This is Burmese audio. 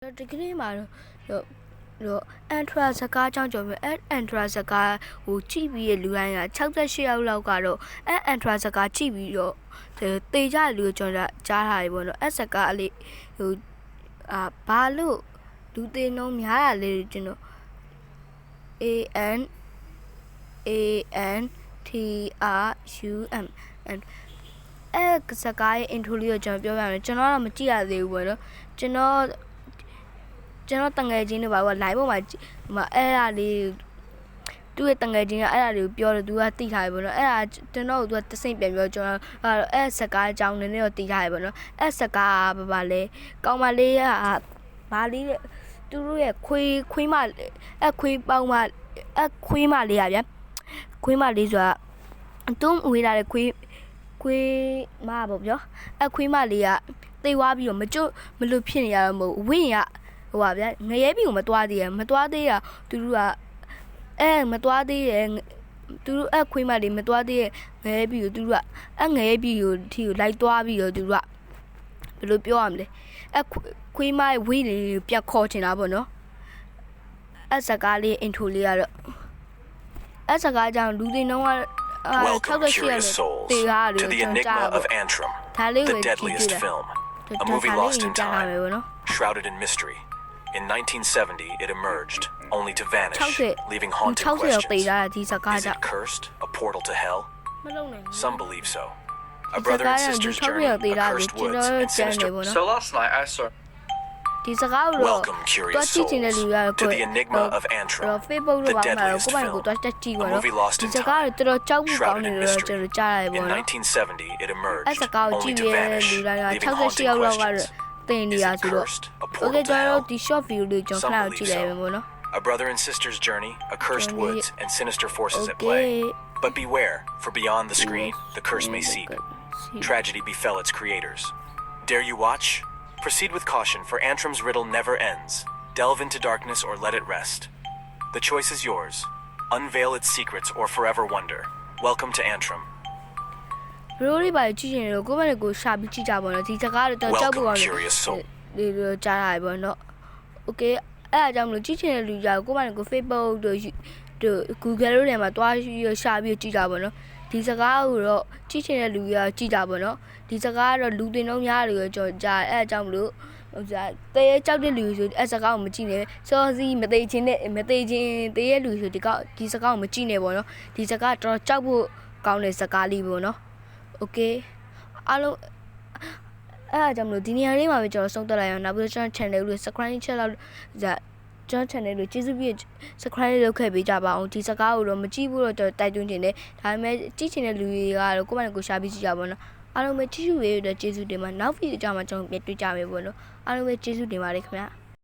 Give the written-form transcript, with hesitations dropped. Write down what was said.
ဒီကနေ့မှာတော့အန်ထရာစကားကြောင့်ကြောင့်အန်ထရာစကားဟိုကြည့်ပြီးရဲ့လူတိုင်းက68ယောက်လောက်ကတော့အန်ထရာစကားကြည့်ပြီးတော့တေကြလူကျွန်တော်ကြားထားတယ်ပေါ့နော်စကားအလေးဟိုဘာလို့လူသေးနှုံးများတာလေးကျွန်တော် ANTRUM စကားရဲ့ intro လေးကိုကျွန်တော်ပြောပြမယ်ကျွန်တော်တော့မကြည့်ရသေးဘူးပေါ့နော်ကျွန်တော်တငယ်ချင်းတွေပါက live ပေါ်မှာအဲ့ဒါလေးသူ့ရဲ့တငယ်ချင်းကအဲ့ဒါလေးကိုပြောတယ်သူကတိထားတယ်ပေါ့နော်အဲ့ဒါကျွန်တော်တို့ကတစိမ့်ပြန်ပြောကျွန်တော်အဲ့စကားအကြောင်းနည်းနည်းတော့တိထားတယ်ပေါ့နော်အဲ့စကားကဘာလဲကောင်းမလေးကဘာလေးသူတို့ရဲ့ခွေးမခွေးပေါင်းမခွေးမလေးရဗျာခွေးမလေးဆိုတာသူ့ဝေးလာတဲ့ခွေးမပေါ့ဗျာခွေးမလေးကသိသွားပြီးတော့မလို့ဖြစ်နေရတော့မဟုတ်ဝင်းရဟိုပါဗျာငရဲပြီကိုမသွားသေးရမသွားသေးရသူတို့ကမသွားသေးရသူတို့ခွေးမလေးမသွားသေးရငရဲပြီကိုသူတို့ကငရဲပြီကိုထီကိုလိုက်သွားပြီးတော့သူတို့ကဘယ်လိုပြောရမလဲခွေးမရဲ့ဝေးလေးပြတ်ခေါ်ချင်တာပေါ့နော်စကားလေးအင်ထိုလေးကတော့စကားကြောင့်လူတွေနှောင်းကWelcome, curious souls, to the Enigma of Antrim, the deadliest film, a movie lost in time, shrouded in mystery. In 1970, it emerged, only to vanish, leaving haunting questions. Is it cursed, a portal to hell? Some believe so. A brother and sister's journey, a cursed woods, and sinister... So last night I saw... Welcome, curious souls, to the Enigma of Antrim, the deadliest film, a movie lost in time, shrouded in mystery. In 1970, it emerged, only to vanish, leaving haunting questions. Is it cursed, a portal to hell? Some believe so. A brother and sister's journey, a cursed woods, and sinister forces at play. But beware, for beyond the screen, the curse may seep. Tragedy befell its creators. Dare you watch? Proceed with caution, for Antrim's riddle never ends. Delve into darkness or let it rest. The choice is yours. Unveil its secrets or forever wonder. Welcome to Antrim. Welcome, curious soul. Okay, အဲ့ဒါကြောင့်မလို့ကြည့်ချင်တဲ့လူကြကိုယ့်ဘာနဲ့ကို Facebook တို့ Google တို့ထဲမှာတွားရှာပြီးကြည့်ကြပါတော့ဒီစကားကိုတော့ကြည့်ချင်တဲ့လူကြီးကကြည့်ကြပါတော့ဒီစကားကတော့လူတင်လုံးများတယ်ကြော်ကြားအဲ့အကြောင်းမလို့ဟိုစားတေးကြောက်တဲ့လူဆိုအဲ့စကားကိုမကြည့်နဲ့စောစီမသေးချင်းတေးရဲ့လူဆိုဒီစကားကိုမကြည့်နဲ့ပေါ့နော်ဒီစကားတော့ကြောက်ဖို့ကောင်းတဲ့စကားလေးပေါ့နော် Okay အားလုံးအဲ့အကြောင်းမလို့ဒီနေရာလေးမှာပဲကျွန်တော်ဆုံးသက်လိုက်အောင်နောက်ပြီးကျွန်တော် channel ကို subscribe ချက်လောက်ကျွန်တော် channel ကိုကျေးဇူးပြု subscribe လုပ်ခဲ့ပေးကြပါအောင်ဒီစကားကိုတော့မကြည့်ဘူးတော့တိုက်တွန်းနေတယ်ဒါပေမဲ့ကြည့်ချင်တဲ့လူတွေကတော့ကိုယ့်ဘာနဲ့ကိုရှာပြီးကြည့်ကြပါတော့အားလုံးပဲကြည့်ရှုရေးအတွက်ကျေးဇူးတင်ပါနောက်ဗီဒီယိုကြမှာကျွန်တော်ပြန်တွေ့ကြမယ်ပေါ့နော်အားလုံးပဲကျေးဇူးတင်ပါတယ်ခင်ဗျာ